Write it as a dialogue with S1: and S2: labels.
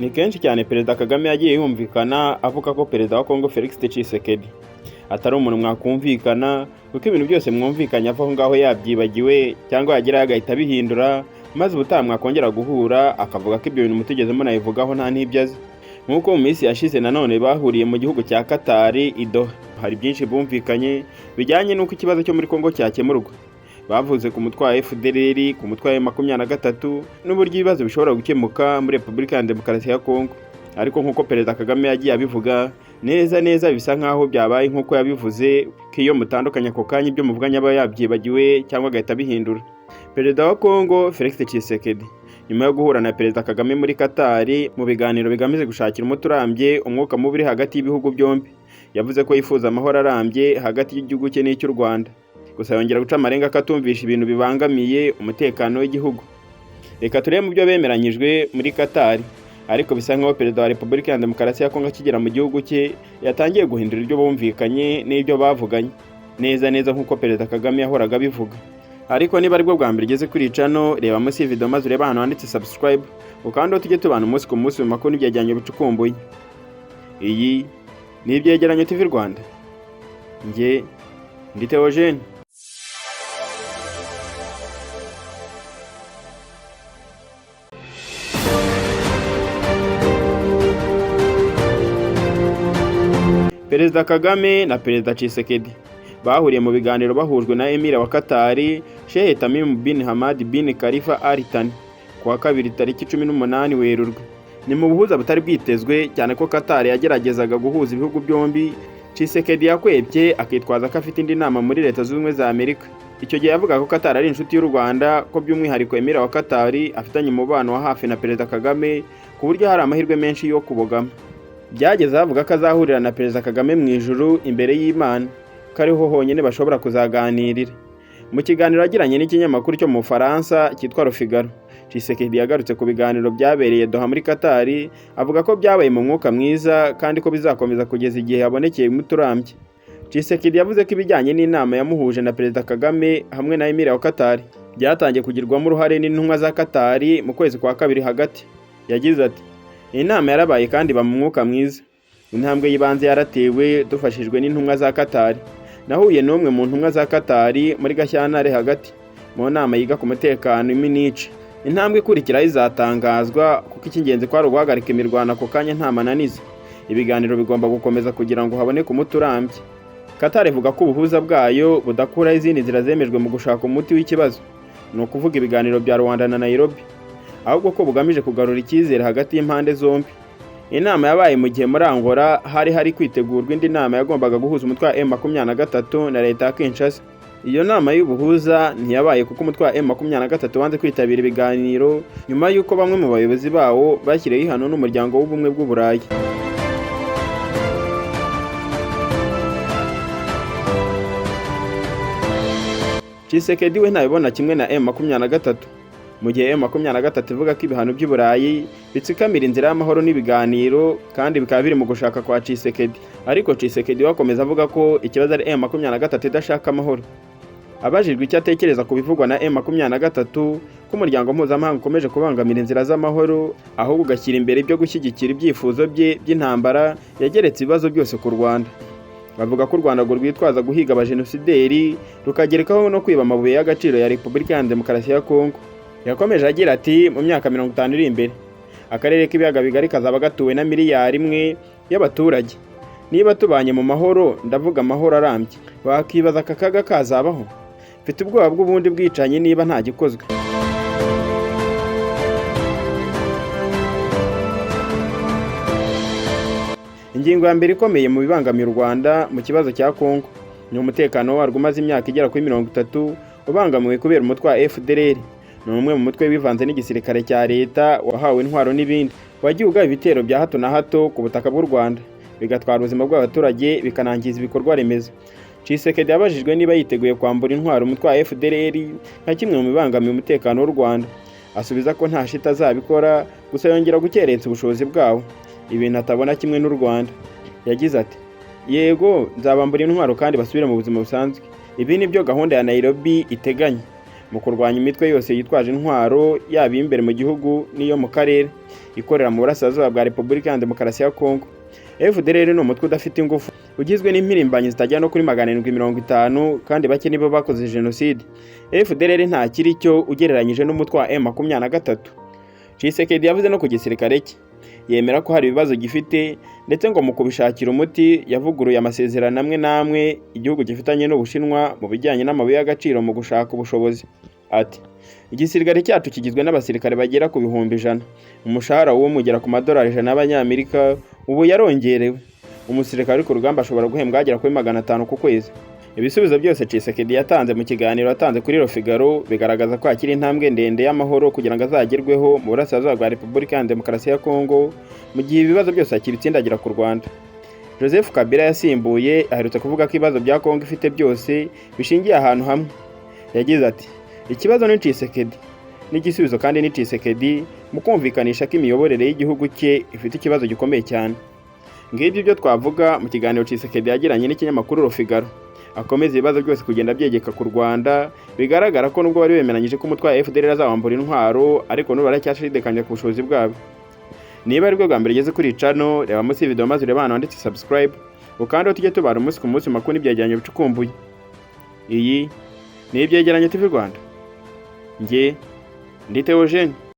S1: Ni kenshi cyane Perezida Kagame yagiye yumvikana avuga ko Perezida wa Kongo Felix Tshisekedi atari umuntu mwakumvikana kuko ibintu byose mwumvikanye aho ngaho yabyibagiwe cyangwa yagira agahita abihindura, maze ubutaha mwakongera guhura akavuga ko ibyo bintu mutigeze munabivugaho nta n'ibyo azi. Nk'uko mu minsi yashize nanone bahuriye mu gihugu cya Qatar i Doha, hari byinshi bumvikanye bijyanye n'uko ikibazo cyo muri Kongo cyakemurwa. Bavuze ku mutwe wa FDLR, ku mutwe wa M23 n'uburyo ibibazo bishobora gukemuka muri Repubulika ya Demokarasi ya Kongo. Ariko nk'uko Perezida Kagame yagiye abivuga neza bisa nkaho byabaye nk'uko yabivuze ko iyo mutandukanye ako kanya ibyo muvuganye aba yabyibagiwe cyangwa agahita abihindura. Perezida wa Kongo Felix Tshisekedi nyuma yo guhura na Perezida Kagame muri Qatar mu biganiro bigamije gushakira umuti urambye umwuka mubi uri hagati y'ibihugu byombi, yavuze ko yifuza amahoro arambye hagati y'igihugu cye n'icy'u Rwanda. Gusa yongera guca amarenga akatumvisha ibintu bibangamiye umutekano w'igihugu. Reka turebe mu byo bemeranyijwe muri Qatar. Ariko bisa nkaho Perezida wa Repubulika ya Demokarasi ya Kongo akigera mu gihugu cye yatangiye guhindura ibyo bumvikanye n'ibyo bavuganye neza nk'uko Perezida Kagame yahoraga abivuga. Ariko niba aribwo bwa mbere ugeze kuri channel, reba munsi iyi video maze urebe ahantu handitse subscribe, ukanda tujye tubana umunsi ku munsi mu makuru n'ibyegeranyo bicukumbuye. Iyi ni Ibyegeranyo TV Rwanda. Njye ndi Theogene. Perezida Kagame na Perezida Tshisekedi bahuriye mu biganiro bahujwe na Emir wa Qatar Sheikh Tamim bin Hamad bin Khalifa Al Thani kuwa kabiri tariki 18 Werurwe. Ni mu buhuza butari bwitezwe cyane ko Qatar yageragezaga guhuza ibihugu byombi. Tshisekedi yakwebye akitwaza ko afite indi nama muri Leta Zunze Ubumwe za Amerika. Icyo gihe yavuga ko Qatar ari inshuti y'u Rwanda, ko by'umwihariko Emir wa Qatar afitanye umubano wa hafi na Perezida Kagame ku buryo hari amahirwe menshi yo kubogama. Byageze avuga ko azahurira na Perezida Kagame mu ijuru imbere y'Imana, ko ariho honyine bashobora kuzaganirira. Mu kiganiro yagiranye n'ikinyamakuru cyo mu Faransa cyitwa Le Figaro, Tshisekedi yagarutse ku biganiro byabereye Doha muri Qatar, avuga ko byabaye mu mwuka mwiza kandi ko bizakomeza kugeza igihe habonekeye umuti urambye. Tshisekedi yavuze ko ibijyanye n'inama yamuhuje na Perezida Kagame hamwe na Emir wa Qatar byatangiye kugirwamo uruhare n'intumwa za Qatar mu kwezi kwa kabiri hagati. Yagize ati, inama yarabaye kandi ba mu mwuka mwiza. Intambwe y'ibanze yaratewe dufashijwe n'intumwa za Qatar. Nahuye n'umwe mu ntumwa za Qatar muri Gashyantare hagati mu nama yiga ku mutekano iminice. Intambwe ikurikira izatangazwa kuko icy'ingenzi kwari guhagarika imirwano ako kanya nta mananiza. Ibiganiro bigomba gukomeza kugira ngo haboneke umuti urambye. Qatar ivuga ko ubuhuza bwayo budakuraho izindi nzira zemejwe mu gushaka umuti w'ikibazo, ni ukuvuga ibiganiro bya Rwanda na Nairobi, ahubwo ko bugamije kugarura icyizere hagati y'impande zombi. Inama yabaye mu gihe muri Angola hari kwitegurwa indi nama yagombaga guhuza umutwe wa M23 na Leta ya Kinshasa. Iyo nama y'ubuhuza ntiyabaye kuko umutwe wa M23 wanze kwitabira ibiganiro nyuma y'uko bamwe mu bayobozi bawo bashyiriyeho ihano n'umuryango w'ubumwe bw'Uburayi. Tshisekedi we ntabibona kimwe na M23. Mu gihe M23 ivuga ko ibihano by'Uburayi bitsikamira inzira y'amahoro n'ibiganiro kandi bikaba biri mu gushaka kwa Tshisekedi. Ariko Tshisekedi wakomeza avuga ko ikibazo ari M23 idashaka amahoro. Abajijwe icyo atekereza ku bivugwa na M23 ko umuryango mpuzamahanga ukomeje kubangamira inzira z'amahoro aho ugashyira imbere ibyo gushyigikira ibyifuzo bye by'intambara, yageretse ibibazo byose ku Rwanda. Bavuga ko u Rwanda rwitwaza guhiga abajenosideri rukagerekaho no kwiba amabuye y'agaciro ya Repubulika ya Demokarasi ya Kongo. Yakomeje agira ati, mu myaka 50 iri imbere akarere k'ibiyaga bigari kazaba gatuwe na miliyari 1 y'abaturage. Niba tubanye mu mahoro, ndavuga amahoro arambye, wakibaza akaga kazabaho. Mfite ubwoba bw'ubundi bwicanye niba nta gikozwe. Ingingo ya mbere ikomeye mu bibangamira u Rwanda mu kibazo cya Kongo ni umutekano warwo umaze imyaka igera kuri 30 ubangamiwe kubera umutwe wa FDLR. Ni umwe mu mutwe wivanze n'igisirikare cya leta wahawe intwaro n'ibindi, wagiye ugaba ibitero bya hato na hato ku butaka bw'u Rwanda bigatwara ubuzima bw'abaturage bikanangiza ibikorwa remezo. Tshisekedi yabajijwe niba yiteguye kwambura intwaro umutwe wa FDLR nka kimwe mu bibangamiye umutekano w'u Rwanda, asubiza ko nta shita azabikora, gusa yongera gukerensa ubushobozi bwawo, ibintu atabona kimwe n'u Rwanda. Yagize ati, yego nzabambura intwaro kandi basubire mu buzima busanzwe. Ibi ni byo gahunda ya Nairobi iteganya. mu kurwanya imitwe yose yitwaje intwaro yaba imbere mu gihugu n'iyo mu karere ikorera mu burasirazuba bwa Repubulika ya Demokarasi ya Kongo. FDLR ni umutwe udafite ingufu ugizwe n'impirimbanyi zitajya no kuri 750 kandi bake nibo bakoze jenoside. FDLR nta kiri cyo ugereranyije n'umutwe wa M23. Tshisekedi yavuze no ku gisirikare cye yemera ko hari ibibazo gifite ndetse ngo mu kubishakira umuti yavuguruye amasezerano amwe namwe igihugu gifitanye n'Ubushinwa mu bijyanye n'amabuye y'agaciro mu gushaka ubushobozi. Ati igisirikare cyacu kigizwe n'abasirikare bagera ku 100,000, umushahara w'umugera ku madolari 100 y'Abanyamerika ubu yarongerewe. Umusirikare ku rugamba ashobora guhembwa agera kuri 500 ku kwezi. Ibisubizo byose Tshisekedi yatanze mu kiganiro atanze kuri Le Figaro bigaragaza ko akiri intambwe ndende y'amahoro kugira ngo azagerweho mu burasirazuba bwa Repubulika ya Demokarasi ya Kongo mu gihe ibibazo byose akibitsindagira ku Rwanda. Joseph Kabila yasimbuye aherutse kuvuga ko ibibazo bya Kongo ifite byose bishingiye ahantu hamwe. Yagize ati ikibazo ni Tshisekedi n'igisubizo kandi ni Tshisekedi mu kumvikanisha ko imiyoborere y'igihugu cye ifite ikibazo gikomeye cyane. Ngibyo byo twavuga mu kiganiro Tshisekedi yagiranye n'ikinyamakuru Le Figaro. Akomeza ibibazo byose kugenda byegeka ku Rwanda bigaragara ko nubwo bari bemeranyije ko umutwe wa FDLR azawambura intwaro ariko n'ubu baracyashidikanya ku bushobozi bwabo. Niba ari bwo bwa mbere ugeze kuri channel reba munsi video maze ureba hano handitse subscribe ukandi tujye tubara umunsi ku munsi makuru n'ibyegeranyo bicukumbuye. Iyi ni Ibyegeranyo TV Rwanda. Njye ndi Theogene.